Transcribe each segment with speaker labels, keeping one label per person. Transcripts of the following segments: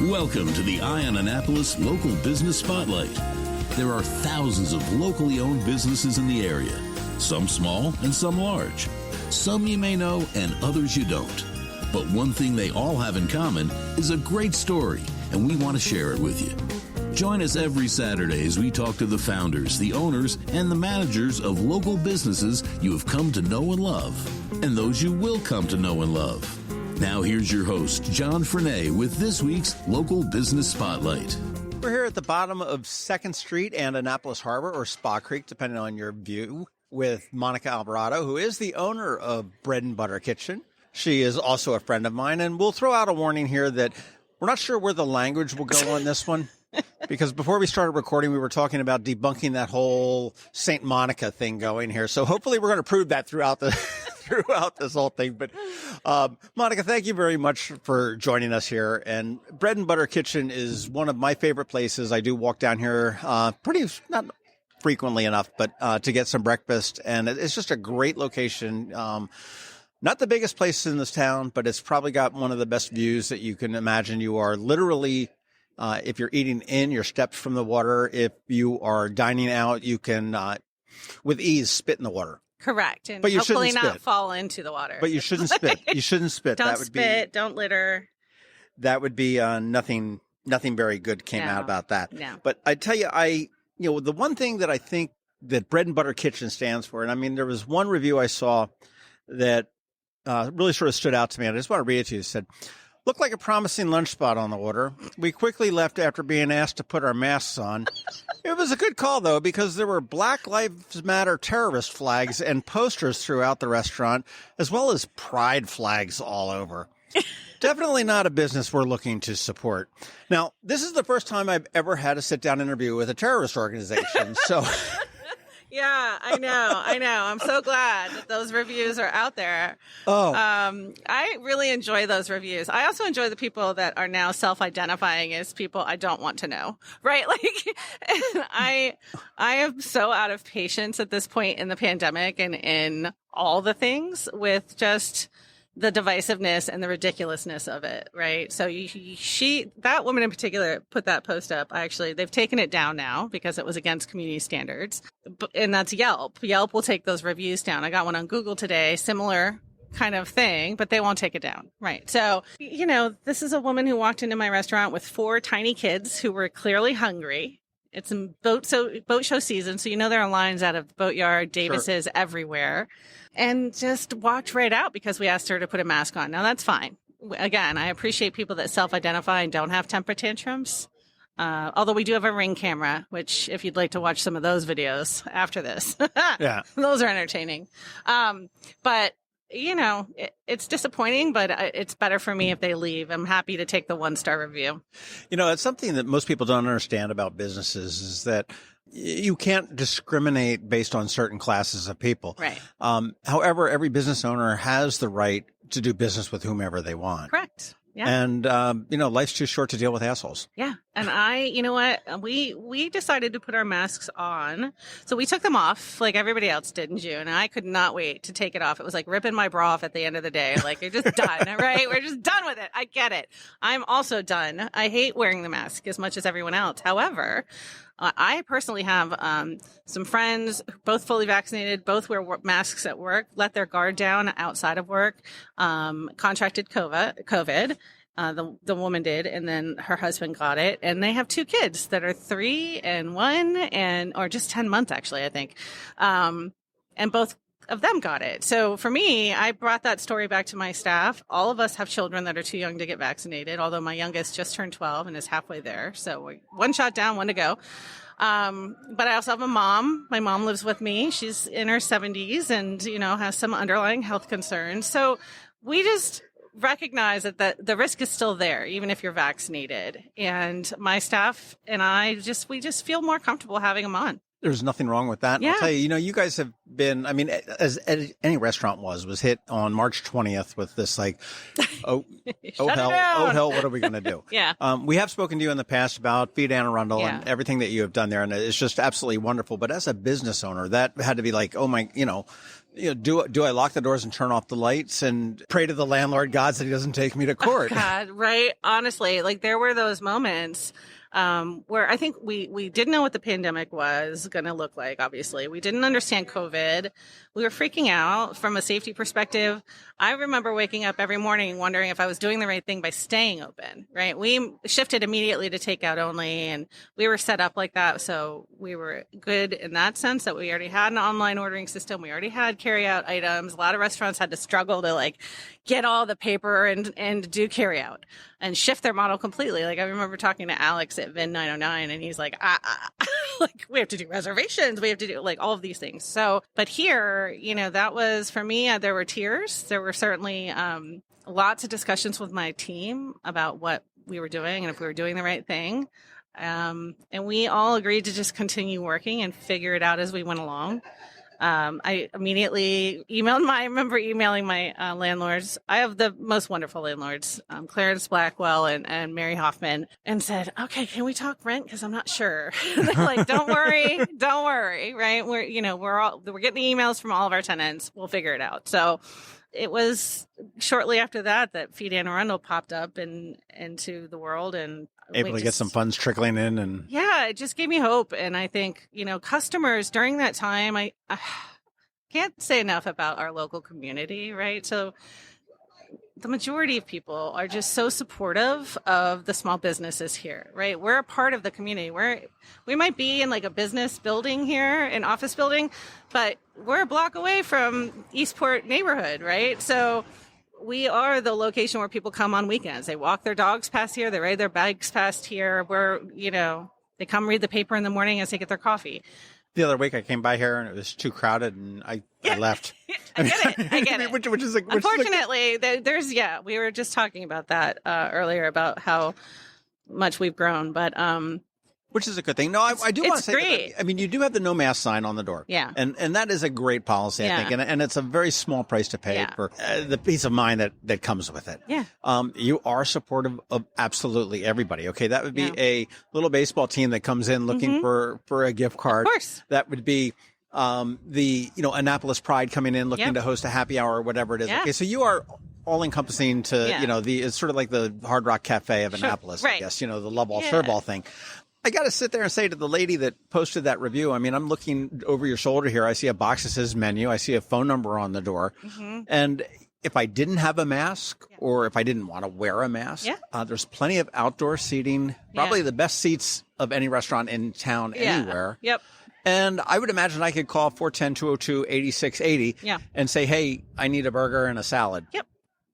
Speaker 1: Welcome to the Eye on Annapolis Local Business Spotlight. There are thousands of locally owned businesses in the area, some small and some large. Some you may know and others you don't. But one thing they all have in common is a great story, and we want to share it with you. Join us every Saturday as we talk to the founders, the owners, and the managers of local businesses you have come to know and love, and those you will come to know and love. Now here's your host, John Frenay, with this week's Local Business Spotlight.
Speaker 2: We're here at the bottom of 2nd Street and Annapolis Harbor, or Spa Creek, depending on your view, with Monica Alvarado, who is the owner of Bread and Butter Kitchen. She is also a friend of mine, and we'll throw out a warning here that we're not sure where the language will go on this one, because before we started recording, we were talking about debunking that whole Saint Monica thing going here. So hopefully we're going to prove that throughout this whole thing. But Monica, thank you very much for joining us here. And Bread and Butter Kitchen is one of my favorite places. I do walk down here not frequently enough, but to get some breakfast. And it's just a great location. Not the biggest place in this town, but it's probably got one of the best views that you can imagine. You are literally, if you're eating in, you're steps from the water. If you are dining out, you can, with ease, spit in the water.
Speaker 3: Correct. And
Speaker 2: but you
Speaker 3: hopefully
Speaker 2: shouldn't
Speaker 3: not
Speaker 2: spit.
Speaker 3: Fall into the water.
Speaker 2: But you shouldn't spit. You shouldn't spit.
Speaker 3: Don't spit. Don't litter.
Speaker 2: That would be nothing very good came out about that.
Speaker 3: No.
Speaker 2: But I tell you, the one thing that I think that Bread and Butter Kitchen stands for, and I mean, there was one review I saw that really sort of stood out to me, and I just want to read it to you. It said, "Looked like a promising lunch spot on the water. We quickly left after being asked to put our masks on. It was a good call, though, because there were Black Lives Matter terrorist flags and posters throughout the restaurant, as well as pride flags all over. Definitely not a business we're looking to support." Now, this is the first time I've ever had a sit-down interview with a terrorist organization, so...
Speaker 3: Yeah, I know. I'm so glad that those reviews are out there.
Speaker 2: Oh.
Speaker 3: I really enjoy those reviews. I also enjoy the people that are now self-identifying as people I don't want to know, right? Like, I am so out of patience at this point in the pandemic and in all the things with just the divisiveness and the ridiculousness of it, right? So that woman in particular put that post up. They've taken it down now because it was against community standards, and that's Yelp. Yelp will take those reviews down. I got one on Google today, similar kind of thing, but they won't take it down, right? So, this is a woman who walked into my restaurant with 4 tiny kids who were clearly hungry. It's boat show season, so there are lines out of the Boatyard, Davis's, sure, everywhere, and just walked right out because we asked her to put a mask on. Now, that's fine. Again, I appreciate people that self-identify and don't have temper tantrums, although we do have a Ring camera, which if you'd like to watch some of those videos after this, yeah, those are entertaining. But it's disappointing, but it's better for me if they leave. I'm happy to take the 1-star review.
Speaker 2: It's something that most people don't understand about businesses is that you can't discriminate based on certain classes of people.
Speaker 3: Right.
Speaker 2: However, every business owner has the right to do business with whomever they want.
Speaker 3: Correct. Yeah.
Speaker 2: And, life's too short to deal with assholes.
Speaker 3: Yeah. And you know what? We decided to put our masks on. So we took them off like everybody else did in June. And I could not wait to take it off. It was like ripping my bra off at the end of the day. Like, you're just done, right? We're just done with it. I get it. I'm also done. I hate wearing the mask as much as everyone else. However, I personally have some friends, both fully vaccinated, both wear masks at work, let their guard down outside of work, contracted COVID. The woman did, and then her husband got it. And they have 2 kids that are 3 and 1 or just 10 months, actually, I think. And both of them got it. So for me, I brought that story back to my staff. All of us have children that are too young to get vaccinated, although my youngest just turned 12 and is halfway there. So we're 1 shot down, 1 to go. But I also have a mom. My mom lives with me. She's in her 70s and, has some underlying health concerns. So we just recognize that the risk is still there, even if you're vaccinated. And my staff and we just feel more comfortable having them on.
Speaker 2: There's nothing wrong with that.
Speaker 3: Yeah.
Speaker 2: I'll tell you, you guys have been, as any restaurant was hit on March 20th with this oh hell, what are we going to do?
Speaker 3: Yeah.
Speaker 2: We have spoken to you in the past about Feed Anne Arundel and everything that you have done there. And it's just absolutely wonderful. But as a business owner, that had to be like, oh my, do I lock the doors and turn off the lights and pray to the landlord gods that he doesn't take me to court?
Speaker 3: Oh, God, right? Honestly, like there were those moments where I think we didn't know what the pandemic was going to look like. Obviously, we didn't understand COVID. We were freaking out from a safety perspective. I remember waking up every morning wondering if I was doing the right thing by staying open, right? We shifted immediately to takeout only, and we were set up like that. So we were good in that sense that we already had an online ordering system. We already had carry out items. A lot of restaurants had to struggle to like get all the paper and do carry out and shift their model completely. Like I remember talking to Alex at Vin 909 and he's like, like we have to do reservations. We have to do like all of these things. So, but here, that was for me, there were tears. There were certainly lots of discussions with my team about what we were doing and if we were doing the right thing. And we all agreed to just continue working and figure it out as we went along. I immediately I remember emailing my landlords. I have the most wonderful landlords, Clarence Blackwell and Mary Hoffman, and said, okay, can we talk rent? Because I'm not sure. They're like, don't worry, right? We're getting emails from all of our tenants. We'll figure it out. So it was shortly after that Feed Anne Arundel popped up into the world and
Speaker 2: able to get some funds trickling in. And
Speaker 3: yeah, it just gave me hope. And I think, customers during that time, I can't say enough about our local community, right? So the majority of people are just so supportive of the small businesses here, right? We're a part of the community. We might be in like a business building here, an office building, but we're a block away from Eastport neighborhood, right? So we are the location where people come on weekends. They walk their dogs past here. They ride their bikes past here. They come read the paper in the morning as they get their coffee.
Speaker 2: The other week I came by here and it was too crowded and I left.
Speaker 3: I get it.
Speaker 2: Which is like,
Speaker 3: unfortunately, we were just talking about that earlier about how much we've grown, but
Speaker 2: which is a good thing. No, I do want to say
Speaker 3: great.
Speaker 2: That, you do have the no mask sign on the door.
Speaker 3: Yeah.
Speaker 2: And that is a great policy, I think. And it's a very small price to pay for the peace of mind that comes with it.
Speaker 3: Yeah.
Speaker 2: You are supportive of absolutely everybody. Okay. That would be a little baseball team that comes in looking for a gift card.
Speaker 3: Of course.
Speaker 2: That would be the Annapolis Pride coming in looking to host a happy hour or whatever it is.
Speaker 3: Yeah.
Speaker 2: Okay. So you are all encompassing to, it's sort of like the Hard Rock Cafe of Annapolis,
Speaker 3: right.
Speaker 2: I guess, the love all, serve all thing. I got to sit there and say to the lady that posted that review, I'm looking over your shoulder here. I see a box that says menu. I see a phone number on the door. Mm-hmm. And if I didn't have a mask or if I didn't want to wear a mask, there's plenty of outdoor seating, probably the best seats of any restaurant in town anywhere.
Speaker 3: Yep.
Speaker 2: And I would imagine I could call 410-202-8680 and say, hey, I need a burger and a salad.
Speaker 3: Yep.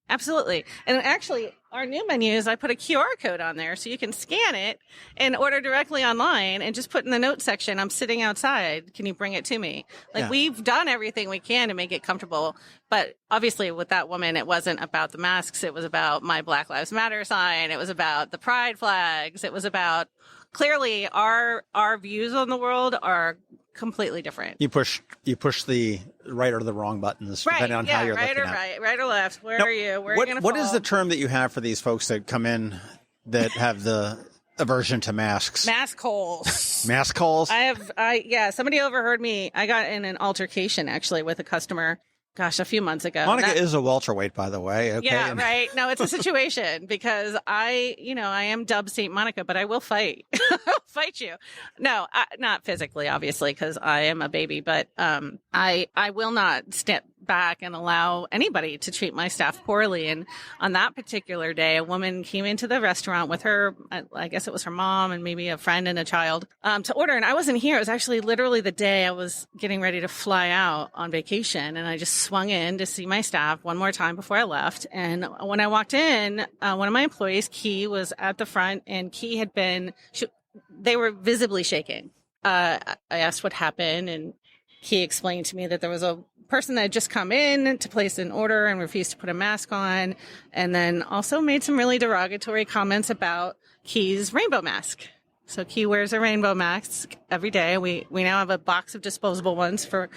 Speaker 3: Absolutely. And actually, our new menus, I put a QR code on there so you can scan it and order directly online and just put in the notes section, I'm sitting outside. Can you bring it to me? We've done everything we can to make it comfortable. But obviously with that woman, it wasn't about the masks. It was about my Black Lives Matter sign. It was about the pride flags. It was about clearly our views on the world are completely different.
Speaker 2: You push the right or the wrong buttons depending on how you're looking at it.
Speaker 3: Right or left. Where are you? Where are you going to fall?
Speaker 2: What is the term that you have for these folks that come in that have the aversion to masks?
Speaker 3: Maskholes.
Speaker 2: Maskholes?
Speaker 3: Somebody overheard me. I got in an altercation actually with a customer. Gosh, a few months ago.
Speaker 2: Monica is a welterweight, by the way. Okay.
Speaker 3: Yeah, right. No, it's a situation because I am dubbed Saint Monica, but I will fight. I'll fight you. No, not physically, obviously, because I am a baby, but I will not step back and allow anybody to treat my staff poorly. And on that particular day, a woman came into the restaurant with her, I guess it was her mom and maybe a friend and a child, to order. And I wasn't here. It was actually literally the day I was getting ready to fly out on vacation. And I just swung in to see my staff one more time before I left. And when I walked in, one of my employees, Key, was at the front, and Key had they were visibly shaking. I asked what happened, and Key explained to me that there was a person that had just come in to place an order and refused to put a mask on, and then also made some really derogatory comments about Key's rainbow mask. So Key wears a rainbow mask every day. We now have a box of disposable ones for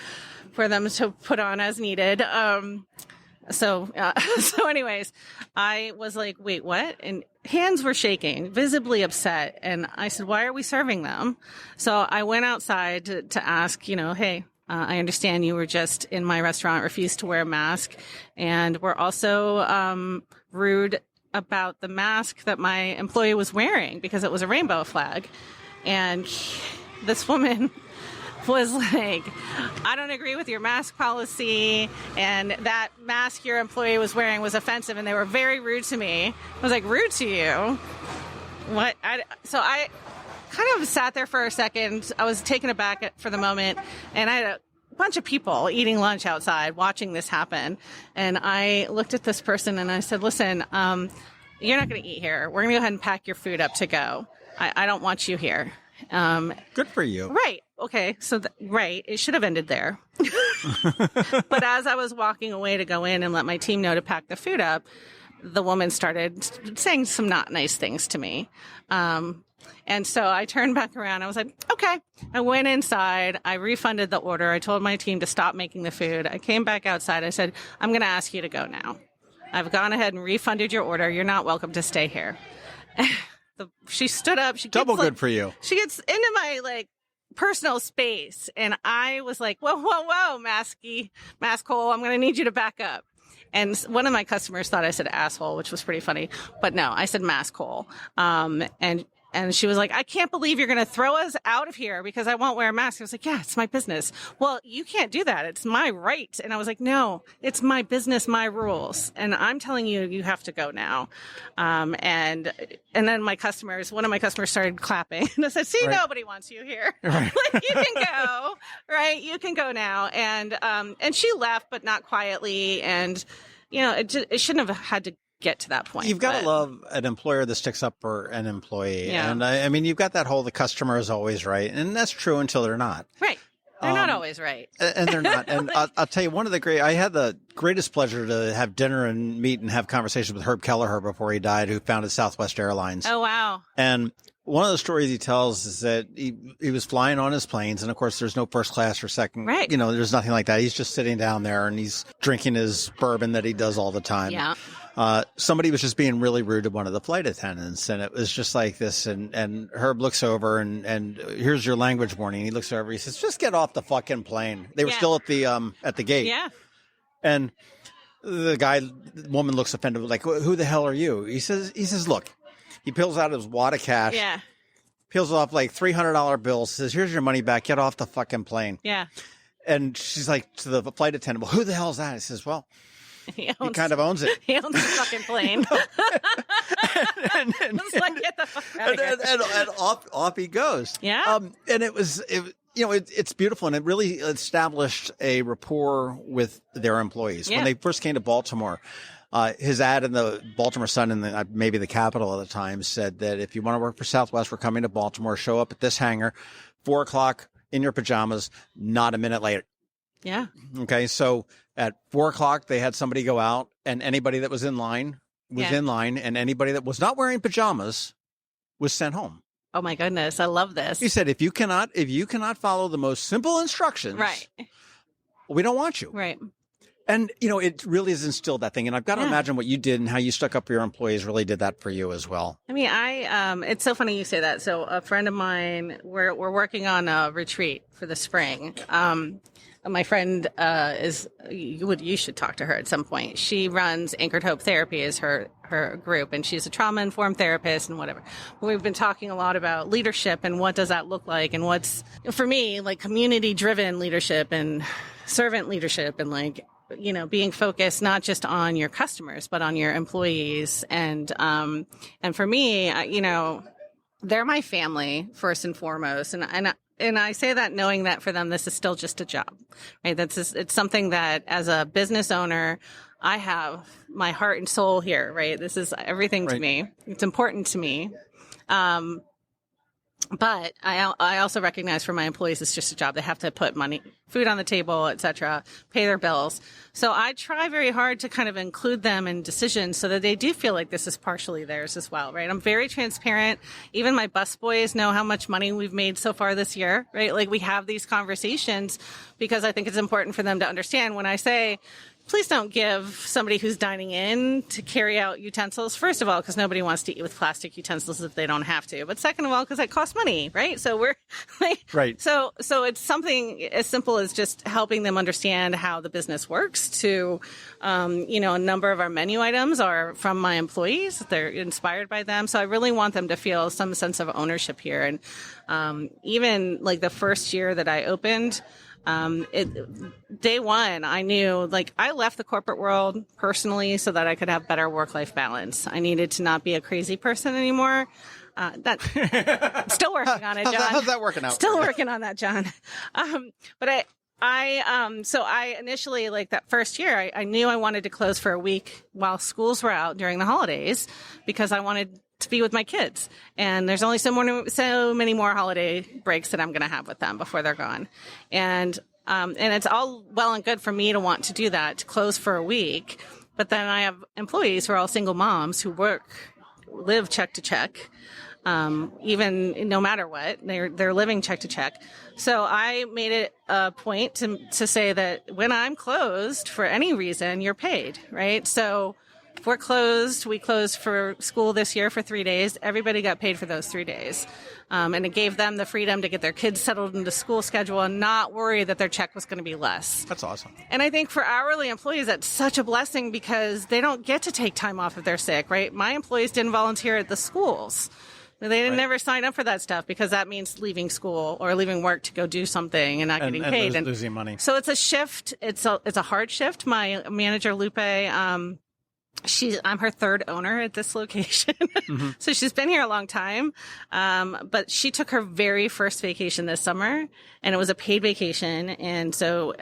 Speaker 3: them to put on as needed. So anyways, I was like, wait, what? And hands were shaking, visibly upset. And I said, why are we serving them? So I went outside to ask, hey, I understand you were just in my restaurant, refused to wear a mask, and were also rude about the mask that my employee was wearing because it was a rainbow flag. And this woman was like, I don't agree with your mask policy, and that mask your employee was wearing was offensive, and they were very rude to me. I was like, rude to you? What? So I kind of sat there for a second. I was taken aback for the moment, and I had a bunch of people eating lunch outside watching this happen. And I looked at this person and I said, listen, you're not going to eat here. We're going to go ahead and pack your food up to go. I don't want you here.
Speaker 2: Good for you.
Speaker 3: Right. Okay. So, right. It should have ended there. But as I was walking away to go in and let my team know to pack the food up, the woman started saying some not nice things to me. And so I turned back around. I was like, okay. I went inside. I refunded the order. I told my team to stop making the food. I came back outside. I said, I'm going to ask you to go now. I've gone ahead and refunded your order. You're not welcome to stay here. She stood up.
Speaker 2: Double good for you.
Speaker 3: She gets into my personal space. And I was like, whoa, maskhole. I'm going to need you to back up. And one of my customers thought I said asshole, which was pretty funny. But no, I said maskhole. And she was like, I can't believe you're going to throw us out of here because I won't wear a mask. I was like, yeah, it's my business. Well, you can't do that. It's my right. And I was like, no, it's my business, my rules. And I'm telling you, you have to go now. And then one of my customers started clapping. And I said, see, right. Nobody wants you here. Right. You can go, right? You can go now. And she left, but not quietly. And, it shouldn't have had to get to that point.
Speaker 2: You've got to love an employer that sticks up for an employee. Yeah. And I mean, you've got that whole, the customer is always right. And that's true until they're not.
Speaker 3: Right. They're not always right.
Speaker 2: And they're not. And I'll tell you, I had the greatest pleasure to have dinner and meet and have conversations with Herb Kelleher before he died, who founded Southwest Airlines.
Speaker 3: Oh, wow.
Speaker 2: And one of the stories he tells is that he was flying on his planes. And of course, there's no first class or second. Right. There's nothing like that. He's just sitting down there and he's drinking his bourbon that he does all the time.
Speaker 3: Yeah.
Speaker 2: Somebody was just being really rude to one of the flight attendants, and it was just like this. And Herb looks over and here's your language warning. He looks over. He says, "Just get off the fucking plane." They were still at the gate. Yeah. And the woman looks offended, like, "Who the hell are you?" He says, "Look." He pulls out his wad of cash. Yeah. Peels off like $300 bills. Says, "Here's your money back. Get off the fucking plane."
Speaker 3: Yeah.
Speaker 2: And she's like to the flight attendant, "Well, who the hell is that?" He says, "Well." He kind of owns it.
Speaker 3: He owns the fucking plane. and get the fuck out of here.
Speaker 2: And off he goes.
Speaker 3: Yeah.
Speaker 2: And it's beautiful, and it really established a rapport with their employees. Yeah. When they first came to Baltimore, his ad in the Baltimore Sun and maybe the Capital at the time said that if you want to work for Southwest, we're coming to Baltimore. Show up at this hangar, 4:00 in your pajamas, not a minute later.
Speaker 3: Yeah.
Speaker 2: Okay. So at 4:00, they had somebody go out, and anybody that was in line was in line, and anybody that was not wearing pajamas was sent home.
Speaker 3: Oh my goodness. I love this.
Speaker 2: He said, if you cannot follow the most simple instructions,
Speaker 3: right,
Speaker 2: we don't want you.
Speaker 3: Right.
Speaker 2: And, it really has instilled that thing. And I've got to imagine what you did and how you stuck up for your employees really did that for you as well.
Speaker 3: I mean, it's so funny you say that. So a friend of mine, we're working on a retreat for the spring. My friend you should talk to her at some point. She runs Anchored Hope Therapy as her group, and she's a trauma-informed therapist and whatever. We've been talking a lot about leadership and what does that look like, and what's, for me, like community-driven leadership and servant leadership, and being focused not just on your customers, but on your employees. And for me, they're my family first and foremost. And I say that knowing that for them, this is still just a job, right? It's something that as a business owner, I have my heart and soul here, right? This is everything to me. It's important to me. But I also recognize for my employees, it's just a job. They have to put food on the table, et cetera, pay their bills. So I try very hard to kind of include them in decisions so that they do feel like this is partially theirs as well, right? I'm very transparent. Even my busboys know how much money we've made so far this year, right? Like we have these conversations because I think it's important for them to understand when I say please don't give somebody who's dining in to carry out utensils. First of all, because nobody wants to eat with plastic utensils if they don't have to. But second of all, because it costs money, right? So we're like,
Speaker 2: right.
Speaker 3: So it's something as simple as just helping them understand how the business works. To, a number of our menu items are from my employees. They're inspired by them. So I really want them to feel some sense of ownership here. And even like the first year that I opened, day one, I knew, like, I left the corporate world personally so that I could have better work-life balance. I needed to not be a crazy person anymore. Still working on it, John.
Speaker 2: How's that working out?
Speaker 3: Still working on that, John. But I initially, like that first year, I knew I wanted to close for a week while schools were out during the holidays because I wanted to be with my kids. And there's only so many more holiday breaks that I'm going to have with them before they're gone. And it's all well and good for me to want to do that, to close for a week. But then I have employees who are all single moms who live check to check. Even no matter what, they're living check to check. So I made it a point to say that when I'm closed for any reason, you're paid, right? So if we're closed, we closed for school this year for 3 days. Everybody got paid for those 3 days. And it gave them the freedom to get their kids settled into school schedule and not worry that their check was going to be less.
Speaker 2: That's awesome.
Speaker 3: And I think for hourly employees, that's such a blessing because they don't get to take time off if they're sick, right? My employees didn't volunteer at the schools. They didn't never sign up for that stuff because that means leaving school or leaving work to go do something and not getting paid.
Speaker 2: And losing money.
Speaker 3: So it's a shift. It's a hard shift. My manager, Lupe, I'm her third owner at this location. Mm-hmm. So she's been here a long time. But she took her very first vacation this summer and it was a paid vacation. And so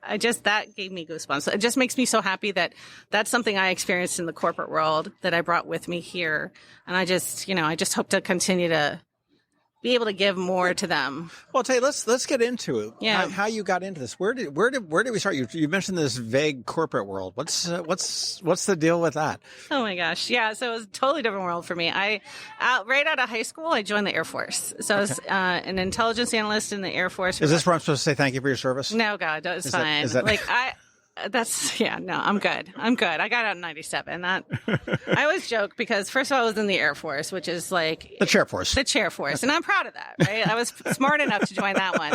Speaker 3: that gave me goosebumps. It just makes me so happy that that's something I experienced in the corporate world that I brought with me here. And I just hope to continue to be able to give more to them.
Speaker 2: Well, Tay, let's get into it.
Speaker 3: Yeah.
Speaker 2: How you got into this? Where did we start? You mentioned this vague corporate world. What's the deal with that?
Speaker 3: Oh my gosh, yeah. So it was a totally different world for me. Right out of high school, I joined the Air Force. So I was an intelligence analyst in the Air Force.
Speaker 2: Is this where I'm supposed to say thank you for your service?
Speaker 3: No, God, it's fine. I'm good. I got out in 97. I always joke because first of all, I was in the Air Force, which is like
Speaker 2: the chair force. And
Speaker 3: I'm proud of that, right? I was smart enough to join that one.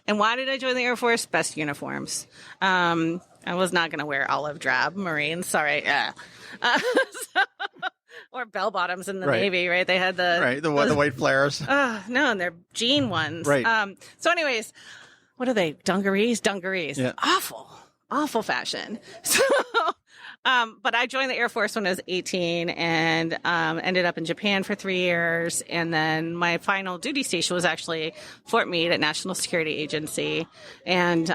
Speaker 3: And why did I join the Air Force? Best uniforms. I was not going to wear olive drab Marines. Sorry. Yeah. Or bell bottoms in the Navy, right? They had
Speaker 2: the white flares.
Speaker 3: No, and they're jean ones.
Speaker 2: Right.
Speaker 3: So anyways, what are they? Dungarees.
Speaker 2: Yeah.
Speaker 3: Awful fashion. So, but I joined the Air Force when I was 18 and ended up in Japan for 3 years. And then my final duty station was actually Fort Meade at National Security Agency. And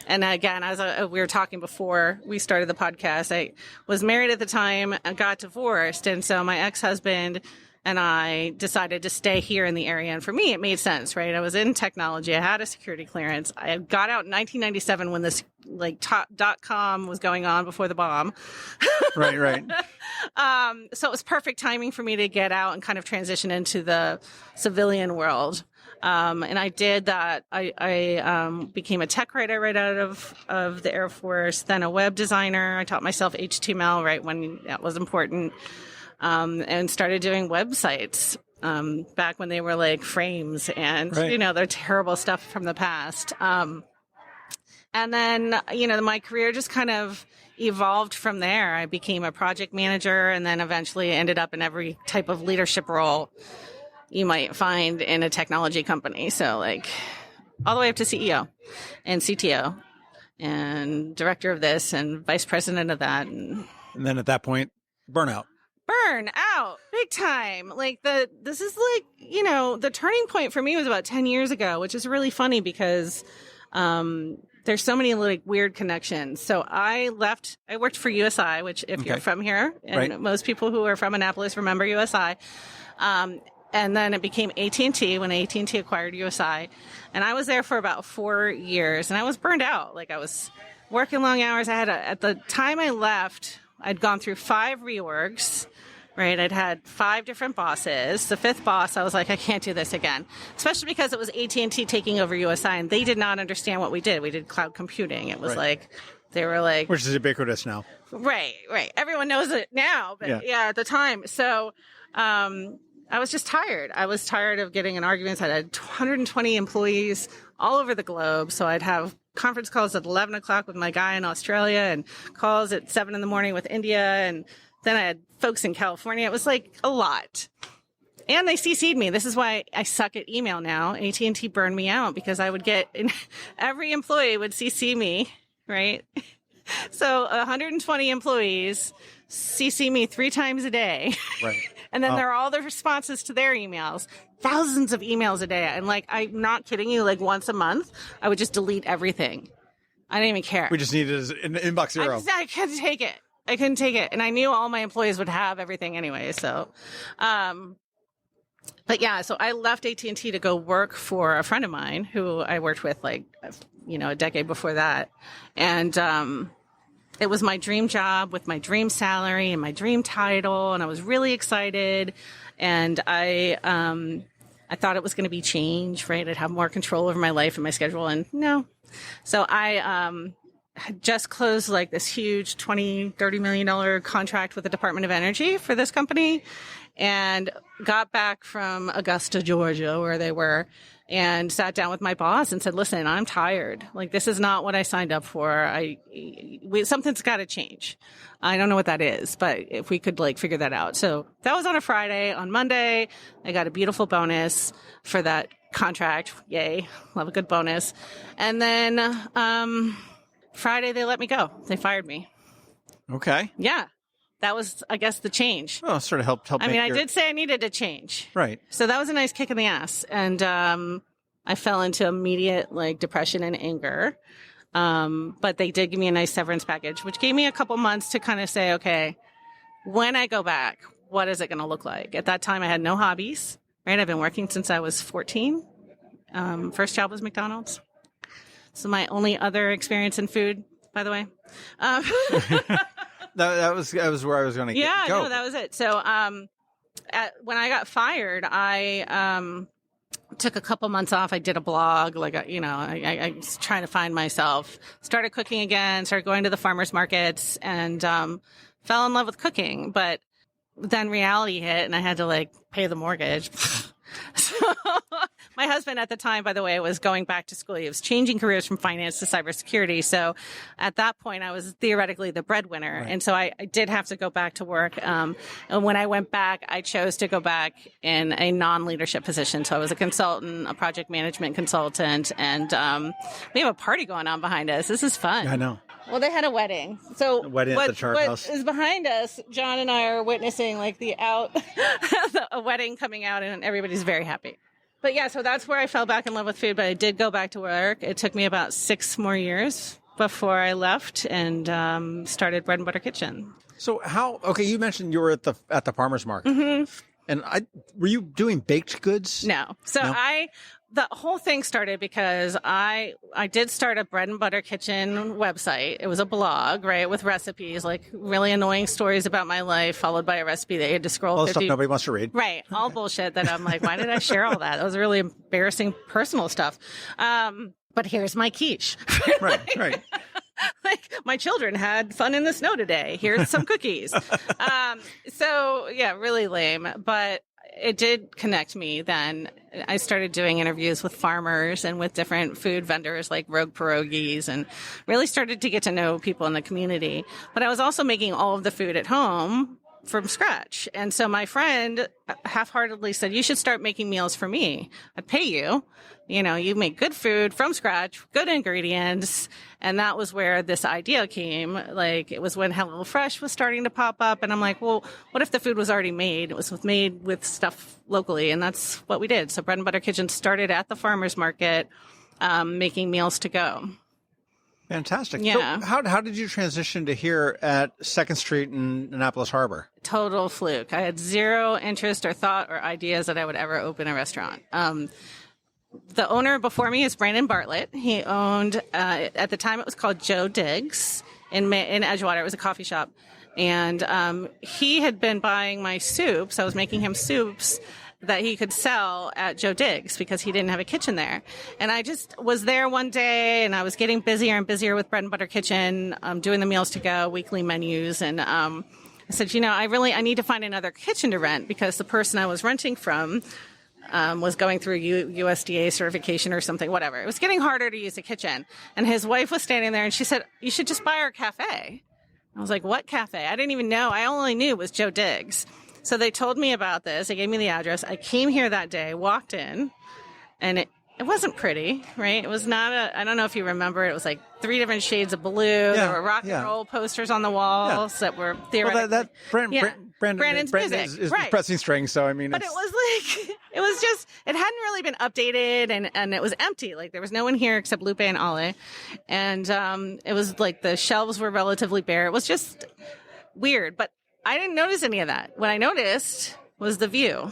Speaker 3: again, as we were talking before we started the podcast, I was married at the time and got divorced. And so my ex-husband and I decided to stay here in the area. And for me, it made sense, right? I was in technology. I had a security clearance. I got out in 1997 when this .com was going on before the bomb.
Speaker 2: Right.
Speaker 3: So it was perfect timing for me to get out and kind of transition into the civilian world. And I did that. I became a tech writer right out of the Air Force, then a web designer. I taught myself HTML right when that was important. And started doing websites back when they were like frames and, they're terrible stuff from the past. And then, my career just kind of evolved from there. I became a project manager and then eventually ended up in every type of leadership role you might find in a technology company. So all the way up to CEO and CTO and director of this and vice president of that. And
Speaker 2: then at that point, burnout.
Speaker 3: Burn out big time. This is the turning point for me was about 10 years ago, which is really funny because there's so many weird connections. So I worked for USI, which if you're from here, and most people who are from Annapolis remember USI. And then it became AT&T when AT&T acquired USI. And I was there for about 4 years and I was burned out. I was working long hours. At the time I left, I'd gone through 5 reorgs, right? I'd had 5 different bosses. The 5th boss, I was like, I can't do this again, especially because it was AT&T taking over USI and they did not understand what we did. We did cloud computing. It was They were like,
Speaker 2: which is ubiquitous now.
Speaker 3: Right. Everyone knows it now, but yeah at the time. So, I was just tired. I was tired of getting in arguments. I had 120 employees all over the globe. So I'd have conference calls at 11 o'clock with my guy in Australia and calls at 7 a.m. with India. And then I had folks in California. It was like a lot. And they CC'd me. This is why I suck at email now. AT&T burned me out because I would get, every employee would CC me, right? So 120 employees CC me 3 times a day.
Speaker 2: Right.
Speaker 3: And then there are all the responses to their emails. Thousands of emails a day. And like, I'm not kidding you, like once a month, I would just delete everything. I didn't even care.
Speaker 2: We just needed an inbox zero.
Speaker 3: I couldn't take it. I couldn't take it. And I knew all my employees would have everything anyway. So, but yeah, so I left AT&T to go work for a friend of mine who I worked with like, a decade before that. And, it was my dream job with my dream salary and my dream title. And I was really excited. And I thought it was going to be change, right? I'd have more control over my life and my schedule. And no. So I had just closed like this huge $20-30 million contract with the Department of Energy for this company and got back from Augusta, Georgia, where they were, and sat down with my boss and said, listen, I'm tired. Like, this is not what I signed up for. Something's got to change. I don't know what that is, but if we could like figure that out. So that was on a Friday. On Monday, I got a beautiful bonus for that contract. Yay. Love a good bonus. And then, Friday, they let me go. They fired me.
Speaker 2: Okay.
Speaker 3: Yeah. That was, I guess, the change.
Speaker 2: Oh, sort of helped.
Speaker 3: I mean, I did say I needed a change.
Speaker 2: Right.
Speaker 3: So that was a nice kick in the ass. And I fell into immediate like depression and anger. But they did give me a nice severance package, which gave me a couple months to kind of say, okay, when I go back, what is it going to look like? At that time, I had no hobbies, right? I've been working since I was 14. First job was McDonald's. So my only other experience in food, by the way.
Speaker 2: That was where I was going to go.
Speaker 3: Yeah, no, that was it. So when I got fired, I took a couple months off. I did a blog, like, I was trying to find myself, started cooking again, started going to the farmers markets, and fell in love with cooking. But then reality hit, and I had to, like, pay the mortgage. So my husband at the time, by the way, was going back to school. He was changing careers from finance to cybersecurity. So at that point, I was theoretically the breadwinner. Right. And so I did have to go back to work. And when I went back, I chose to go back in a non-leadership position. So I was a consultant, a project management consultant. And we have a party going on behind us. This is fun.
Speaker 2: I know.
Speaker 3: Well, they had a wedding. So
Speaker 2: a wedding at the chart house.
Speaker 3: What is behind us, John and I are witnessing like a wedding coming out, and everybody's very happy. But yeah, so that's where I fell back in love with food. But I did go back to work. It took me about 6 more years before I left and started Bread and Butter Kitchen.
Speaker 2: So you mentioned you were at the farmer's market.
Speaker 3: Mm-hmm.
Speaker 2: And were you doing baked goods?
Speaker 3: No. So
Speaker 2: no?
Speaker 3: The whole thing started because I did start a Bread and Butter Kitchen website. It was a blog, right, with recipes, like really annoying stories about my life, followed by a recipe that you had to scroll.
Speaker 2: All the stuff nobody wants to read.
Speaker 3: Right. All bullshit that I'm like, why did I share all that? That was really embarrassing personal stuff. But here's my quiche.
Speaker 2: Right.
Speaker 3: Like, my children had fun in the snow today. Here's some cookies. So yeah, really lame. But it did connect me then. I started doing interviews with farmers and with different food vendors like Rogue Pierogies, and really started to get to know people in the community. But I was also making all of the food at home from scratch. And so my friend half-heartedly said, you should start making meals for me. I'd pay you. You make good food from scratch, good ingredients. And that was where this idea came. Like, it was when HelloFresh was starting to pop up. And I'm like, well, what if the food was already made? It was made with stuff locally. And that's what we did. So Bread and Butter Kitchen started at the farmer's market, making meals to go.
Speaker 2: Fantastic.
Speaker 3: Yeah.
Speaker 2: So how did you transition to here at 2nd Street in Annapolis Harbor?
Speaker 3: Total fluke. I had zero interest or thought or ideas that I would ever open a restaurant. The owner before me is Brandon Bartlett. He owned, at the time it was called Joe Diggs in Edgewater. It was a coffee shop. And he had been buying my soups. I was making him soups that he could sell at Joe Diggs because he didn't have a kitchen there. And I just was there one day, and I was getting busier and busier with Bread and Butter Kitchen, doing the meals to go, weekly menus. And I said, I need to find another kitchen to rent because the person I was renting from was going through USDA certification or something, whatever. It was getting harder to use the kitchen. And his wife was standing there, and she said, you should just buy our cafe. I was like, what cafe? I didn't even know. I only knew it was Joe Diggs. So they told me about this. They gave me the address. I came here that day, walked in, and it wasn't pretty, right? It was not I don't know if you remember, it was like 3 different shades of blue. There were rock and roll posters on the walls that were theoretically.
Speaker 2: Well, Brandon's
Speaker 3: music
Speaker 2: is
Speaker 3: right.
Speaker 2: pressing strings, so I mean.
Speaker 3: But it was like, it hadn't really been updated, and it was empty. Like there was no one here except Lupe and Ale. And it was like the shelves were relatively bare. It was just weird, but I didn't notice any of that. What I noticed was the view.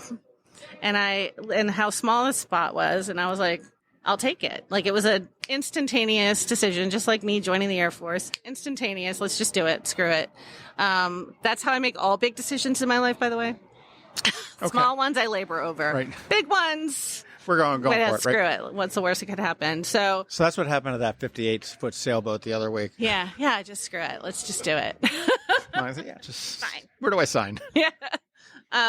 Speaker 3: And how small the spot was, and I was like, I'll take it. Like it was an instantaneous decision, just like me joining the Air Force. Instantaneous. Let's just do it. Screw it. That's how I make all big decisions in my life, by the way. Okay. Small ones I labor over.
Speaker 2: Right.
Speaker 3: Big ones.
Speaker 2: We're going for it,
Speaker 3: screw
Speaker 2: right?
Speaker 3: it. What's the worst that could happen? So
Speaker 2: that's what happened to that 58-foot sailboat the other week.
Speaker 3: Yeah. Just screw it. Let's just do it.
Speaker 2: I said, just
Speaker 3: fine.
Speaker 2: Where do I sign?
Speaker 3: Yeah.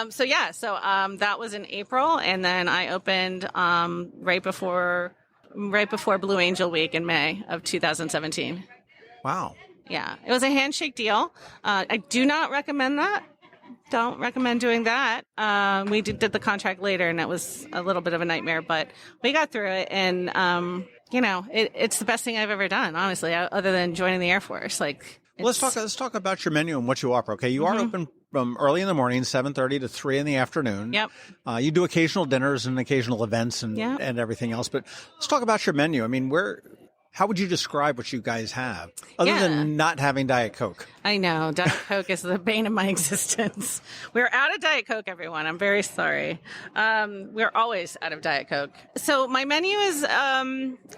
Speaker 3: So that was in April, and then I opened right before Blue Angel Week in May of 2017.
Speaker 2: Wow.
Speaker 3: Yeah, it was a handshake deal. I do not recommend that. Don't recommend doing that. We did the contract later, and it was a little bit of a nightmare, but we got through it, and it's the best thing I've ever done, honestly, other than joining the Air Force. Like,
Speaker 2: let's talk about your menu and what you offer. Okay, you are open from early in the morning, 7:30 to 3 in the afternoon.
Speaker 3: Yep.
Speaker 2: You do occasional dinners and occasional events and everything else. But let's talk about your menu. I mean, how would you describe what you guys have, other than not having Diet Coke?
Speaker 3: I know. Diet Coke is the bane of my existence. We're out of Diet Coke, everyone. I'm very sorry. We're always out of Diet Coke. So my menu is,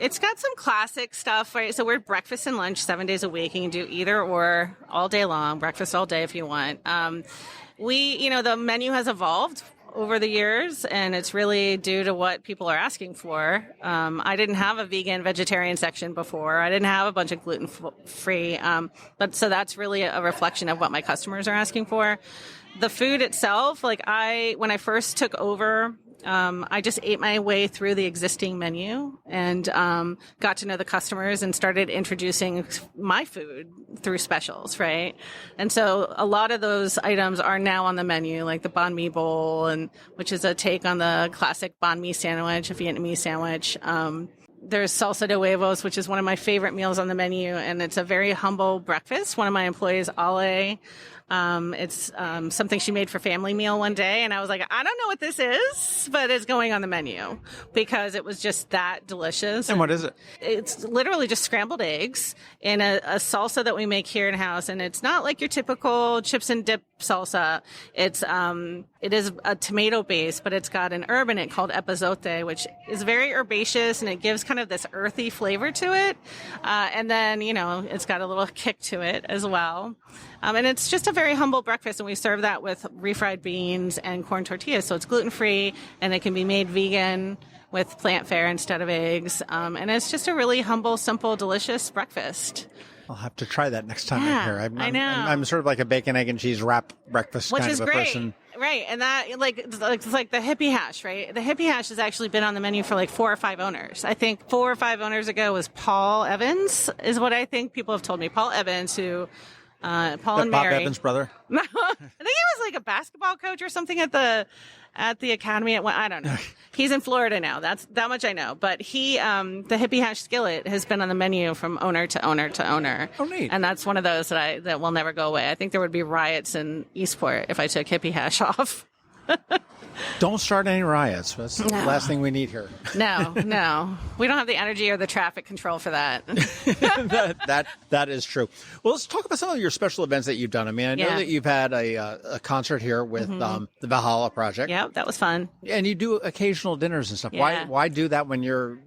Speaker 3: it's got some classic stuff, right? So we're breakfast and lunch 7 days a week. You can do either or all day long, breakfast all day if you want. The menu has evolved over the years, and it's really due to what people are asking for. I didn't have a vegan, vegetarian section before. I didn't have a bunch of gluten-free. But so that's really a reflection of what my customers are asking for. The food itself, when I first took over, I just ate my way through the existing menu and got to know the customers and started introducing my food through specials, right? And so a lot of those items are now on the menu, like the banh mi bowl, which is a take on the classic banh mi sandwich, a Vietnamese sandwich. There's Salsa De Huevos, which is one of my favorite meals on the menu, and it's a very humble breakfast. One of my employees, Ale, it's something she made for family meal one day, and I was like, I don't know what this is, but it's going on the menu because it was just that delicious.
Speaker 2: And what is it?
Speaker 3: It's literally just scrambled eggs in a salsa that we make here in house, and it's not like your typical chips and dip salsa. It is a tomato base, but it's got an herb in it called epazote, which is very herbaceous, and it gives kind of this earthy flavor to it. And then, it's got a little kick to it as well. And it's just a very humble breakfast, and we serve that with refried beans and corn tortillas. So it's gluten-free, and it can be made vegan with plant fare instead of eggs. And it's just a really humble, simple, delicious breakfast.
Speaker 2: I'll have to try that next time I'm here.
Speaker 3: I know.
Speaker 2: I'm sort of like a bacon, egg, and cheese wrap breakfast
Speaker 3: Which
Speaker 2: kind
Speaker 3: is
Speaker 2: of a
Speaker 3: great.
Speaker 2: person.
Speaker 3: Right. And that, it's like the hippie hash, right? The hippie hash has actually been on the menu for like 4 or 5 owners. I think 4 or 5 owners ago was Paul Evans, is what I think people have told me. Paul Evans, who... Paul and Mary.
Speaker 2: Bob Evans' brother?
Speaker 3: No, I think he was like a basketball coach or something at the academy. I don't know. He's in Florida now. That's that much I know. But the hippie hash skillet has been on the menu from owner to owner to owner.
Speaker 2: Oh, neat.
Speaker 3: And that's one of those that will never go away. I think there would be riots in Eastport if I took hippie hash off.
Speaker 2: Don't start any riots. That's the last thing we need here.
Speaker 3: No. We don't have the energy or the traffic control for that.
Speaker 2: that is true. Well, let's talk about some of your special events that you've done. I mean, I know that you've had a concert here with the Valhalla Project.
Speaker 3: Yeah, that was fun.
Speaker 2: And you do occasional dinners and stuff.
Speaker 3: Yeah.
Speaker 2: Why do that when you're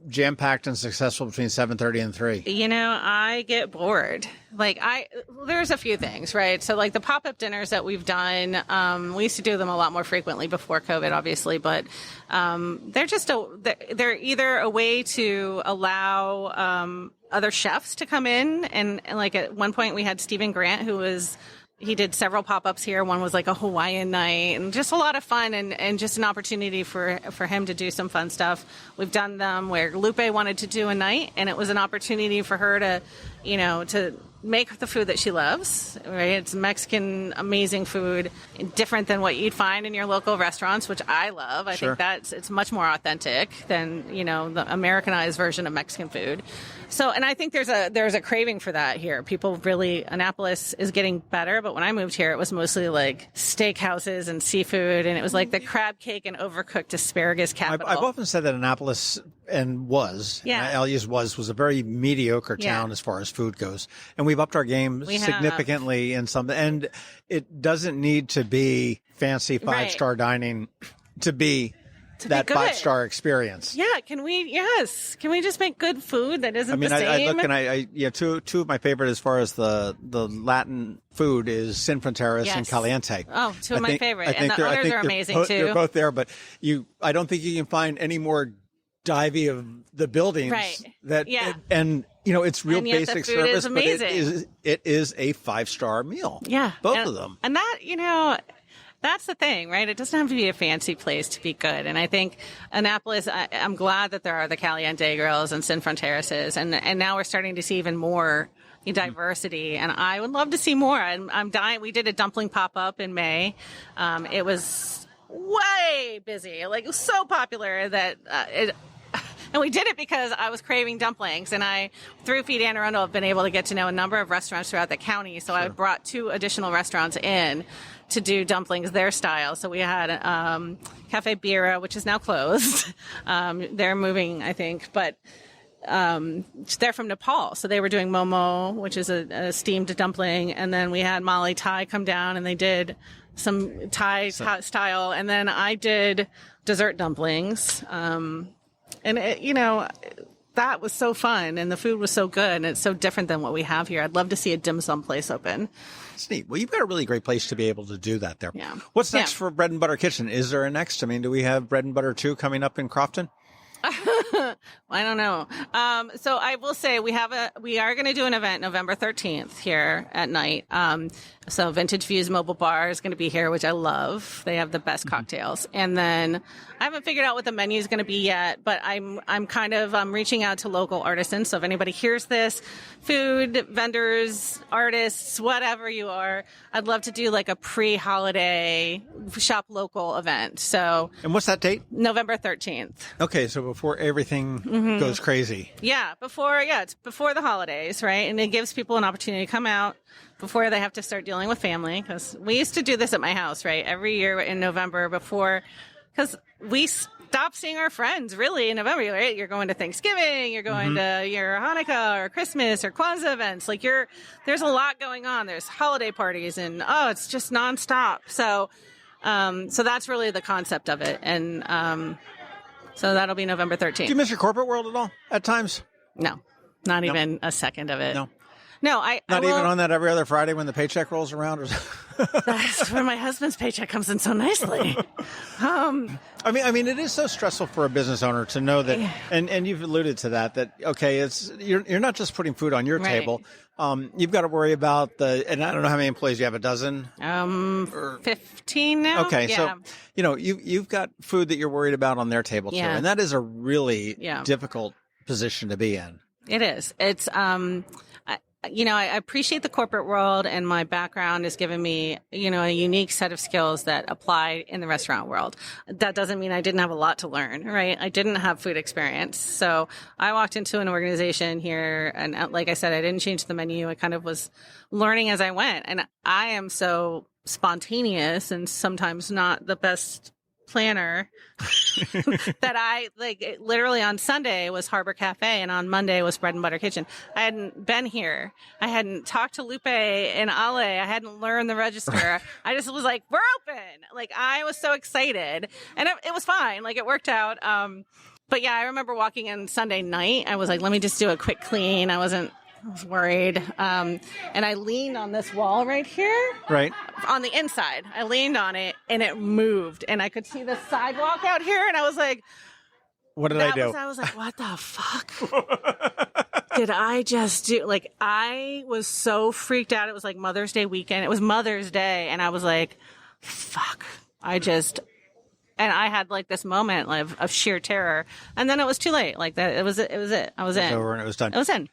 Speaker 2: jam-packed and successful between 7:30 and 3?
Speaker 3: I get bored. There's a few things, right? So like the pop-up dinners that we've done, we used to do them a lot more frequently before COVID, obviously, but they're either a way to allow other chefs to come in. And like at one point we had Stephen Grant, he did several pop-ups here. One was like a Hawaiian night and just a lot of fun and just an opportunity for him to do some fun stuff. We've done them where Lupe wanted to do a night, and it was an opportunity for her to make the food that she loves, right? It's Mexican, amazing food, different than what you'd find in your local restaurants, which I love. I think it's much more authentic than, the Americanized version of Mexican food. So, and I think there's a craving for that here. Annapolis is getting better, but when I moved here, it was mostly like steakhouses and seafood, and it was like the crab cake and overcooked asparagus capital.
Speaker 2: I've often said that Annapolis I'll use was a very mediocre town as far as food goes. And we've upped our game significantly in some, and it doesn't need to be fancy 5-star dining to be that 5-star experience.
Speaker 3: Yeah. Can we just make good food that isn't the same?
Speaker 2: I look and two of my favorite as far as the Latin food is Sin Fronteras and Caliente.
Speaker 3: Oh, two of my favorite. And the others are amazing too.
Speaker 2: They're both there, but I don't think you can find any more divey of the buildings it's real
Speaker 3: and yet
Speaker 2: basic
Speaker 3: the food
Speaker 2: service,
Speaker 3: is amazing.
Speaker 2: but it is a 5-star meal.
Speaker 3: Yeah.
Speaker 2: Both of them.
Speaker 3: And that, that's the thing, right? It doesn't have to be a fancy place to be good. And I think Annapolis, I'm glad that there are the Caliente grills and Sin Fronterases, and now we're starting to see even more diversity, and I would love to see more. I'm dying. We did a dumpling pop-up in May. It was way busy, like it was so popular that and we did it because I was craving dumplings, and I, through Feed Anne Arundel, have been able to get to know a number of restaurants throughout the county. So I brought 2 additional restaurants in to do dumplings their style. So we had Cafe Bira, which is now closed. They're moving, I think, but they're from Nepal. So they were doing momo, which is a steamed dumpling. And then we had Molly Thai come down, and they did some Thai style. And then I did dessert dumplings. And that was so fun, and the food was so good, and it's so different than what we have here. I'd love to see a dim sum place open.
Speaker 2: It's neat. Well, you've got a really great place to be able to do that there.
Speaker 3: Yeah.
Speaker 2: What's next for Bread and Butter Kitchen? Is there a next? Do we have Bread and Butter 2 coming up in Crofton?
Speaker 3: I don't know. So I will say we are going to do an event November 13th here at night. So Vintage Views Mobile Bar is going to be here, which I love. They have the best cocktails. And then I haven't figured out what the menu is going to be yet, but I'm reaching out to local artisans. So if anybody hears this, food vendors, artists, whatever you are, I'd love to do like a pre-holiday shop local event. So.
Speaker 2: And what's that date?
Speaker 3: November 13th.
Speaker 2: Okay. So before everything goes crazy.
Speaker 3: Yeah. It's before the holidays, right? And it gives people an opportunity to come out before they have to start dealing with family. Because we used to do this at my house, right? Every year in November because we stop seeing our friends really in November, right? You're going to Thanksgiving, you're going to your Hanukkah or Christmas or Kwanzaa events. Like there's a lot going on. There's holiday parties and, it's just nonstop. So that's really the concept of it. And, so that'll be November 13th.
Speaker 2: Do you miss your corporate world at all at times?
Speaker 3: No, not even a second of it.
Speaker 2: No.
Speaker 3: Not
Speaker 2: even on that every other Friday when the paycheck rolls around?
Speaker 3: That's where my husband's paycheck comes in so nicely.
Speaker 2: It is so stressful for a business owner to know that, and you've alluded to that okay, you're not just putting food on your table. You've got to worry about and I don't know how many employees you have, a dozen?
Speaker 3: 15 now.
Speaker 2: Okay. Yeah. So, you've got food that you're worried about on their table too. And that is a really difficult position to be in.
Speaker 3: It is. It's, I appreciate the corporate world, and my background has given me, a unique set of skills that apply in the restaurant world. That doesn't mean I didn't have a lot to learn, right? I didn't have food experience. So I walked into an organization here, and like I said, I didn't change the menu. I kind of was learning as I went. And I am so spontaneous and sometimes not the best planner that I literally on Sunday was Harbor Cafe and on Monday was Bread and Butter Kitchen. I hadn't been here. I hadn't talked to Lupe and Ale. I hadn't learned the register. I just was like, we're open. I was so excited, and it was fine. It worked out. But yeah, I remember walking in Sunday night. I was like, let me just do a quick clean. I was worried. And I leaned on this wall right here.
Speaker 2: Right.
Speaker 3: On the inside. I leaned on it and it moved. And I could see the sidewalk out here. And I was like,
Speaker 2: what did I do?
Speaker 3: I was like, what the fuck did I just do? Like, I was so freaked out. It was like Mother's Day weekend. It was Mother's Day. And I was like, fuck. And I had like this moment of sheer terror. And then it was too late. Like that. It was it. I was in.
Speaker 2: It was over and it was done.
Speaker 3: I was in.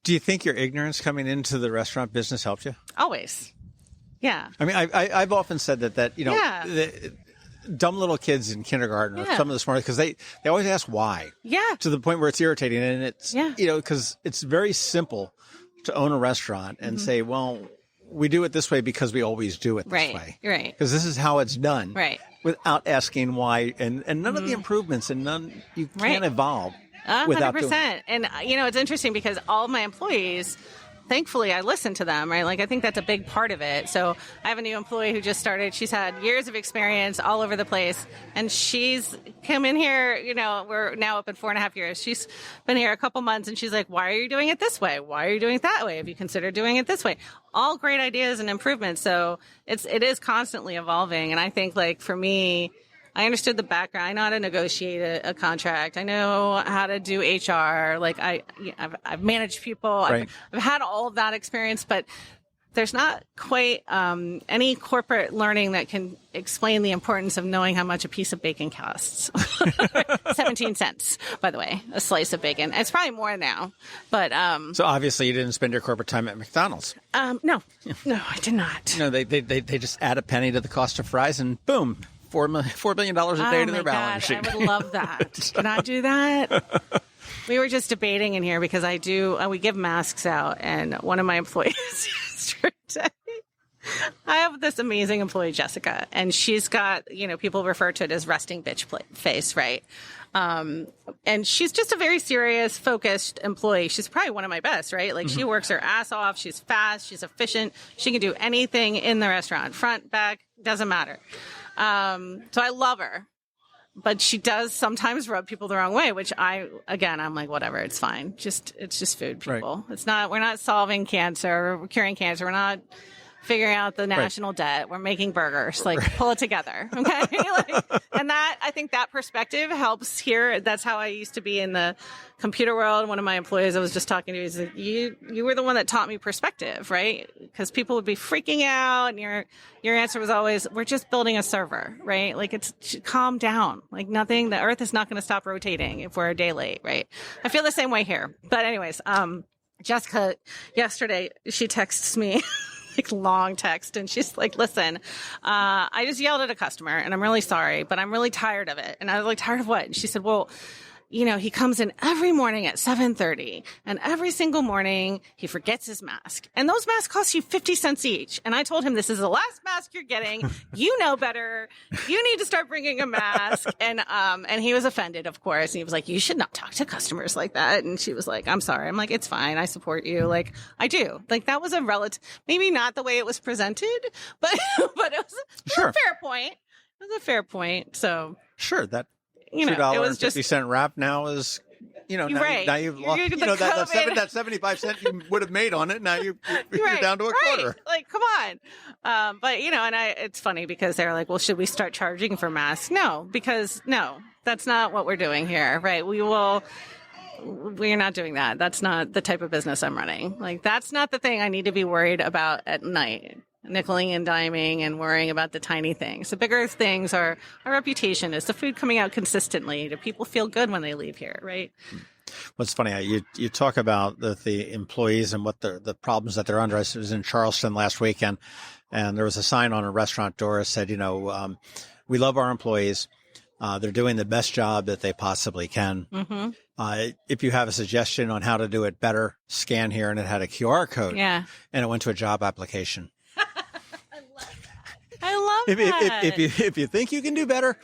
Speaker 2: Do you think your ignorance coming into the restaurant business helped you?
Speaker 3: Always. Yeah.
Speaker 2: I mean, I've often said that
Speaker 3: Yeah.
Speaker 2: the dumb little kids in kindergarten or
Speaker 3: Yeah.
Speaker 2: some of the smart, because they always ask why.
Speaker 3: Yeah.
Speaker 2: To the point where it's irritating. And it's,
Speaker 3: Yeah.
Speaker 2: because it's very simple to own a restaurant and say, well, we do it this way because we always do it this way.
Speaker 3: Right.
Speaker 2: Because this is how it's done.
Speaker 3: Right.
Speaker 2: Without asking why. And none of the improvements and none, you can't evolve.
Speaker 3: 100%. And, it's interesting because all of my employees, thankfully, I listen to them, right? Like, I think that's a big part of it. So I have a new employee who just started. She's had years of experience all over the place. And she's come in here, we're now up in 4.5 years. She's been here a couple months and she's like, why are you doing it this way? Why are you doing it that way? Have you considered doing it this way? All great ideas and improvements. So it is constantly evolving. And I think, like, for me, I understood the background. I know how to negotiate a contract. I know how to do HR. Like I've managed people.
Speaker 2: Right.
Speaker 3: I've had all of that experience, but there's not quite any corporate learning that can explain the importance of knowing how much a piece of bacon costs. 17 cents, by the way, a slice of bacon. It's probably more now, but
Speaker 2: So obviously you didn't spend your corporate time at McDonald's.
Speaker 3: No, I did not.
Speaker 2: They just add a penny to the cost of fries and boom. $4 billion a day to their balance sheet.
Speaker 3: I would love that. Can I do that? We were just debating in here because we give masks out, and one of my employees yesterday, I have this amazing employee, Jessica, and she's got, people refer to it as resting bitch face, right? And she's just a very serious, focused employee. She's probably one of my best, right? Like she works her ass off. She's fast. She's efficient. She can do anything in the restaurant, front, back, doesn't matter. So I love her, but she does sometimes rub people the wrong way, which I'm like, whatever, it's fine. It's just food, people. Right. We're not solving cancer, we're curing cancer. We're not figuring out the national debt. We're making burgers. Like, pull it together. Okay. And I think that perspective helps here. That's how I used to be in the computer world. One of my employees I was just talking to, he's like, you were the one that taught me perspective, right? Because people would be freaking out and your answer was always, we're just building a server, right? Like, it's calm down. Like, nothing, the earth is not going to stop rotating if we're a day late, right? I feel the same way here. But anyways, Jessica, yesterday, she texts me like long text, and she's like, listen, I just yelled at a customer and I'm really sorry, but I'm really tired of it. And I was like, tired of what? And she said, well, he comes in every morning at 7:30, and every single morning he forgets his mask. And those masks cost you 50 cents each. And I told him, this is the last mask you're getting. You know better. You need to start bringing a mask. And he was offended, of course. And he was like, you should not talk to customers like that. And she was like, I'm sorry. I'm like, it's fine. I support you. Like, I do. Like, that was a relative, maybe not the way it was presented, but it was a fair point. It was a fair point. So
Speaker 2: sure, that
Speaker 3: $2 it was just
Speaker 2: 50-cent wrap now is, now,
Speaker 3: right.
Speaker 2: now you've lost, that 75 cent you would have made on it. Now you're down to a quarter.
Speaker 3: Like, come on. But, and it's funny because they're like, well, should we start charging for masks? No, that's not what we're doing here. Right. We're not doing that. That's not the type of business I'm running. Like, that's not the thing I need to be worried about at night. Nickeling and diming and worrying about the tiny things. The bigger things are our reputation. Is the food coming out consistently? Do people feel good when they leave here, right?
Speaker 2: What's funny, you talk about the employees and what the problems that they're under. I was in Charleston last weekend, and there was a sign on a restaurant door that said, we love our employees. They're doing the best job that they possibly can. Mm-hmm. If you have a suggestion on how to do it better, scan here. And it had a QR code.
Speaker 3: Yeah.
Speaker 2: And it went to a job application.
Speaker 3: I love that.
Speaker 2: If you think you can do better,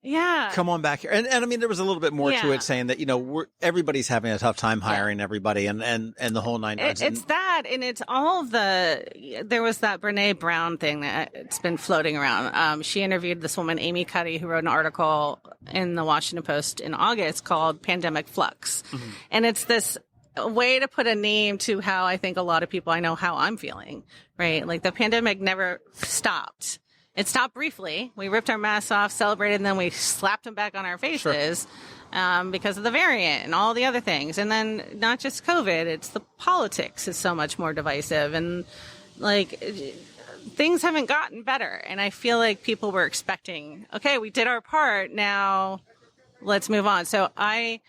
Speaker 3: yeah,
Speaker 2: come on back here. And I mean, there was a little bit more to it, saying that, you know, everybody's having a tough time hiring everybody, and the whole nine yards.
Speaker 3: It's that, and it's all of there was that Brene Brown thing that it's been floating around. She interviewed this woman, Amy Cuddy, who wrote an article in the Washington Post in August called Pandemic Flux. Mm-hmm. And it's this way to put a name to how I think a lot of people, I know how I'm feeling, right? Like the pandemic never stopped. It stopped briefly. We ripped our masks off, celebrated, and then we slapped them back on our faces because of the variant and all the other things. And then not just COVID, it's the politics is so much more divisive. And like things haven't gotten better. And I feel like people were expecting, okay, we did our part. Now let's move on. So I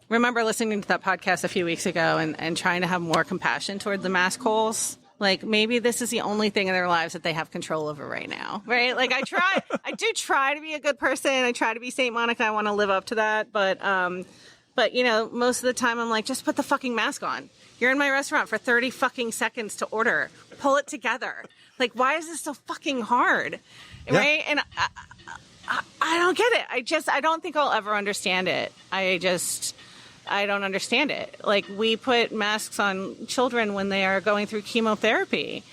Speaker 3: remember listening to that podcast a few weeks ago and trying to have more compassion toward the maskholes. Like, maybe this is the only thing in their lives that they have control over right now, right? Like, I do try to be a good person. I try to be Saint Monica. I want to live up to that. But, you know, most of the time I'm like, just put the fucking mask on. You're in my restaurant for 30 fucking seconds to order. Pull it together. Like, why is this so fucking hard? Yeah. Right? And I don't get it. I don't think I'll ever understand it. I don't understand it. Like, we put masks on children when they are going through chemotherapy.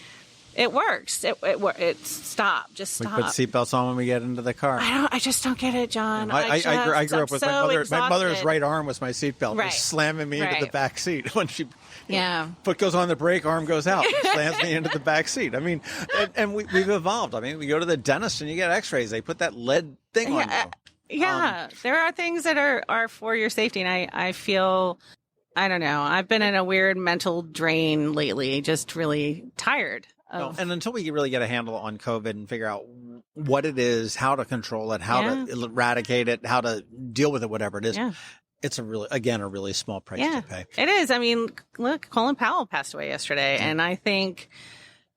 Speaker 3: It works. It's stop. Just stop.
Speaker 2: We put seatbelts on when we get into the car.
Speaker 3: I just don't get it, John.
Speaker 2: I grew up with my mother. Exhausted. My mother's right arm was my seatbelt. Right. Just slamming me into the back seat when she.
Speaker 3: Yeah.
Speaker 2: Foot goes on the brake, arm goes out, slams me into the back seat. I mean, and we've evolved. I mean, we go to the dentist and you get X-rays. They put that lead thing on you.
Speaker 3: Yeah, there are things that are for your safety, and I feel, I don't know, I've been in a weird mental drain lately, just really tired.
Speaker 2: And until we really get a handle on COVID and figure out what it is, how to control it, how to eradicate it, how to deal with it, whatever it is, it's a really small price to pay.
Speaker 3: It is. I mean, look, Colin Powell passed away yesterday, and I think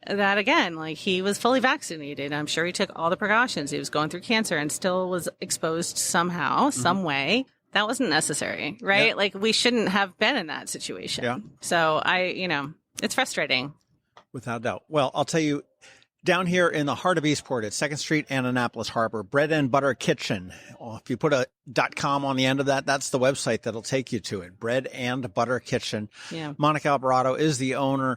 Speaker 3: that, again, like, he was fully vaccinated. I'm sure he took all the precautions. He was going through cancer and still was exposed somehow, some way. That wasn't necessary, right? Yeah. Like, we shouldn't have been in that situation. Yeah. So it's frustrating.
Speaker 2: Without doubt. Well, I'll tell you, down here in the heart of Eastport at 2nd Street and Annapolis Harbor, Bread and Butter Kitchen. If you put a .com on the end of that, that's the website that'll take you to it. Bread and Butter Kitchen. Yeah. Monica Alvarado is the owner.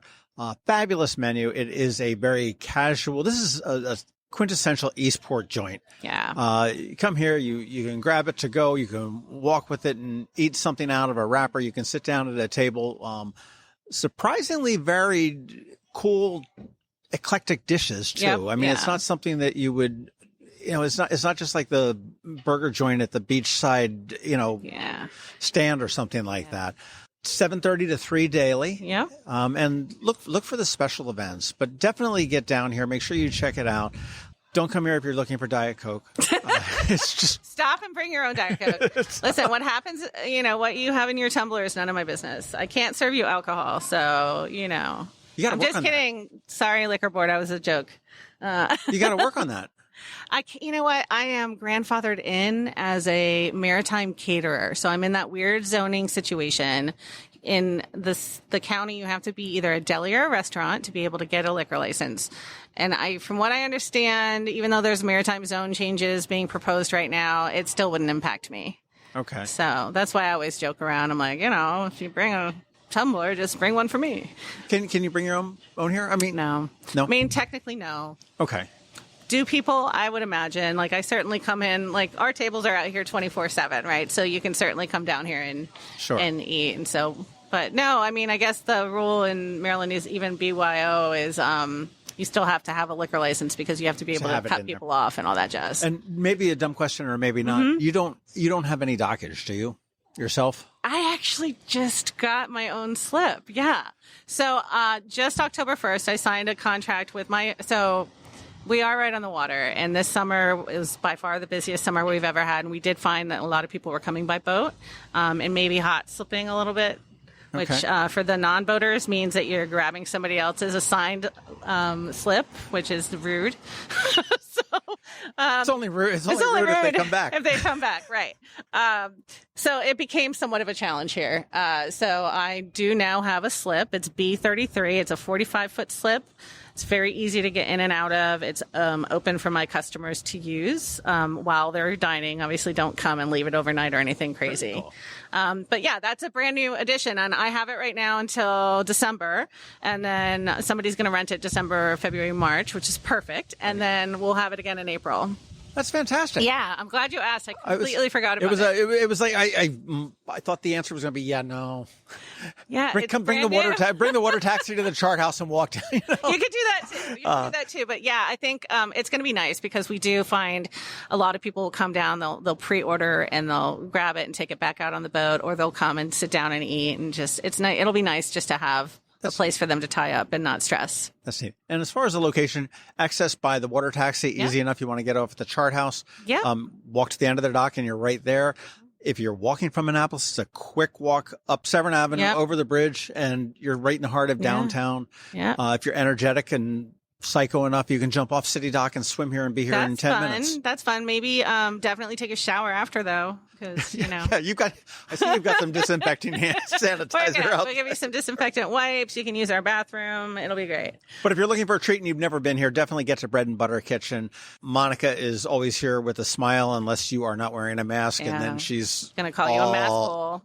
Speaker 2: Fabulous menu. It is a very casual. This is a quintessential Eastport joint.
Speaker 3: Yeah.
Speaker 2: You come here, you can grab it to go. You can walk with it and eat something out of a wrapper. You can sit down at a table. Surprisingly varied, cool, eclectic dishes too. Yep. I mean, it's not something that you would, it's not just like the burger joint at the beachside, stand or something like that. 7:30 to 3 daily.
Speaker 3: Yeah.
Speaker 2: And look for the special events, but definitely get down here. Make sure you check it out. Don't come here if you're looking for Diet Coke. It's just
Speaker 3: stop and bring your own Diet Coke. Listen, what happens, what you have in your tumbler is none of my business. I can't serve you alcohol. So,
Speaker 2: You gotta
Speaker 3: I'm
Speaker 2: work
Speaker 3: just
Speaker 2: on
Speaker 3: kidding.
Speaker 2: That.
Speaker 3: Sorry, liquor board. I was a joke.
Speaker 2: You got to work on that.
Speaker 3: You know what? I am grandfathered in as a maritime caterer. So I'm in that weird zoning situation. In the county, you have to be either a deli or a restaurant to be able to get a liquor license. And from what I understand, even though there's maritime zone changes being proposed right now, it still wouldn't impact me.
Speaker 2: Okay.
Speaker 3: So that's why I always joke around. I'm like, if you bring a tumbler, just bring one for me.
Speaker 2: Can you bring your own here? I mean,
Speaker 3: no. I mean, technically, no.
Speaker 2: Okay.
Speaker 3: Do people? I would imagine. Like, I certainly come in. Like, our tables are out here 24/7, right? So you can certainly come down here and eat. And so, but no, I mean, I guess the rule in Maryland is even BYO is you still have to have a liquor license because you have to be able to cut people off and all that jazz.
Speaker 2: And maybe a dumb question, or maybe not. Mm-hmm. You don't have any dockage, do you? Yourself?
Speaker 3: I actually just got my own slip. Yeah. So just October 1st, I signed a contract with we are right on the water, and this summer is by far the busiest summer we've ever had, and we did find that a lot of people were coming by boat and maybe hot slipping a little bit, which for the non-boaters means that you're grabbing somebody else's assigned slip, which is rude.
Speaker 2: It's only rude. It's only rude if they come back.
Speaker 3: If they come back, right. So it became somewhat of a challenge here. So I do now have a slip. It's B33. It's a 45-foot slip. It's very easy to get in and out of. It's open for my customers to use while they're dining. Obviously, don't come and leave it overnight or anything crazy.
Speaker 2: Cool.
Speaker 3: But yeah, that's a brand new addition, and I have it right now until December, and then somebody's going to rent it December, February, March, which is perfect, and then we'll have it again in April.
Speaker 2: That's fantastic.
Speaker 3: Yeah, I'm glad you asked. I completely forgot about it.
Speaker 2: It was like I thought the answer was going to be no.
Speaker 3: Yeah,
Speaker 2: bring the water taxi to the chart house and walk down. You know?
Speaker 3: You could do that too. You could do that too. But yeah, I think it's going to be nice because we do find a lot of people will come down. They'll pre-order and they'll grab it and take it back out on the boat, or they'll come and sit down and eat, and just it's nice. It'll be nice just to have a place for them to tie up and not stress.
Speaker 2: That's neat. And as far as the location, access by the water taxi, easy enough. You want to get off at the chart house.
Speaker 3: Yeah.
Speaker 2: Walk to the end of the dock and you're right there. If you're walking from Annapolis, it's a quick walk up Severn Avenue, over the bridge, and you're right in the heart of downtown.
Speaker 3: Yeah.
Speaker 2: If you're energetic and psycho enough, you can jump off City Dock and swim here and be here in 10 minutes.
Speaker 3: That's fun. Maybe definitely take a shower after, though, because, you know.
Speaker 2: Yeah, I see you've got some disinfecting hand sanitizer up.
Speaker 3: We'll give you some disinfectant wipes. You can use our bathroom. It'll be great.
Speaker 2: But if you're looking for a treat and you've never been here, definitely get to Bread and Butter Kitchen. Monica is always here with a smile unless you are not wearing a mask, and then she's
Speaker 3: going to call you a maskhole.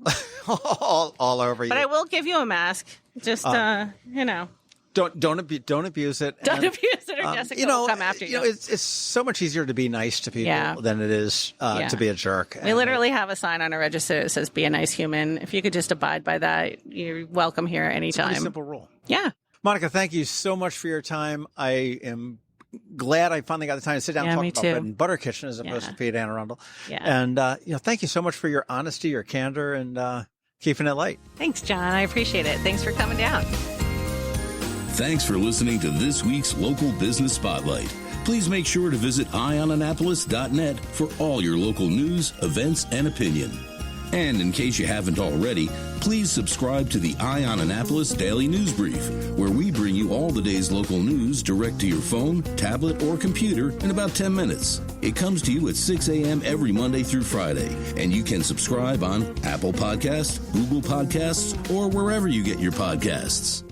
Speaker 2: all over you.
Speaker 3: But I will give you a mask. Just, you know.
Speaker 2: Don't abuse it.
Speaker 3: Don't abuse it, or Jessica will come after you.
Speaker 2: It's so much easier to be nice to people than it is to be a jerk.
Speaker 3: We literally have a sign on our register that says, "Be a nice human." If you could just abide by that, you're welcome here anytime.
Speaker 2: It's a pretty simple rule.
Speaker 3: Yeah.
Speaker 2: Monica, thank you so much for your time. I am glad I finally got the time to sit down and talk about Bread and Butter Kitchen as opposed to Pete Anne Arundel.
Speaker 3: Yeah.
Speaker 2: And thank you so much for your honesty, your candor, and keeping it light.
Speaker 3: Thanks, John. I appreciate it. Thanks for coming down.
Speaker 1: Thanks for listening to this week's Local Business Spotlight. Please make sure to visit eyeonannapolis.net for all your local news, events, and opinion. And in case you haven't already, please subscribe to the Eye on Annapolis Daily News Brief, where we bring you all the day's local news direct to your phone, tablet, or computer in about 10 minutes. It comes to you at 6 a.m. every Monday through Friday, and you can subscribe on Apple Podcasts, Google Podcasts, or wherever you get your podcasts.